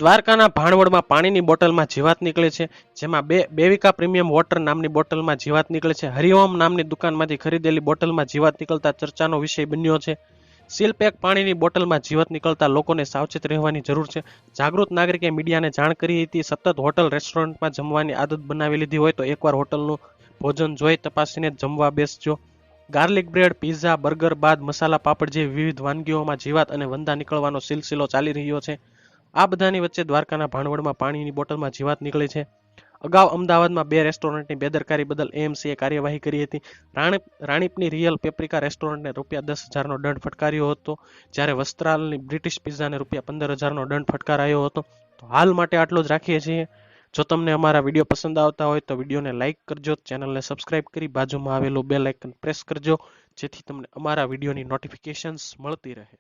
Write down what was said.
દ્વારકાના ભાણવડમાં પાણીની બોટલમાં જીવાત નીકળે છે, જેમાં બેવિકા પ્રીમિયમ વોટર નામની બોટલમાં જીવાત નીકળે છે. હરિઓમ નામની દુકાનમાંથી ખરીદેલી બોટલમાં જીવાત નીકળતા ચર્ચાનો વિષય બન્યો છે. સીલપેક પાણીની બોટલમાં જીવાત નીકળતા લોકોને સાવચેત રહેવાની જરૂર છે. જાગૃત નાગરિકે મીડિયાને જાણ કરી હતી. સતત હોટલ રેસ્ટોરન્ટમાં જમવાની આદત બનાવી લીધી હોય તો એકવાર હોટલનું ભોજન જોઈ તપાસીને જમવા બેસજો. ગાર્લિક બ્રેડ, પીઝા, બર્ગર બાદ મસાલા પાપડ જેવી વિવિધ વાનગીઓમાં જીવાત અને વંદા નીકળવાનો સિલસિલો ચાલી રહ્યો છે. આ બધાની વચ્ચે દ્વારકાના ભાણવડમાં પાણીની બોટલમાં જીવાત નીકળી છે. અગાઉ અમદાવાદમાં 2 રેસ્ટોરન્ટની બેદરકારી બદલ એએમસીએ કાર્યવાહી કરી હતી. રાણીપની રિયલ પેપ્રિકા રેસ્ટોરન્ટને ₹10,000નો દંડ ફટકાર્યો હતો, જ્યારે વસ્ત્રાલની બ્રિટિશ પિઝાને ₹15,000નો દંડ ફટકારાયો હતો. તો હાલ માટે આટલું જ રાખીએ છીએ. જો તમને અમારા વિડીયો પસંદ આવતા હોય તો વિડીયોને લાઇક કરજો, ચેનલને સબસ્ક્રાઇબ કરી બાજુમાં આવેલું બેલ આઇકન પ્રેસ કરજો, જેથી તમને અમારા વિડીયોની નોટિફિકેશન્સ મળતી રહે.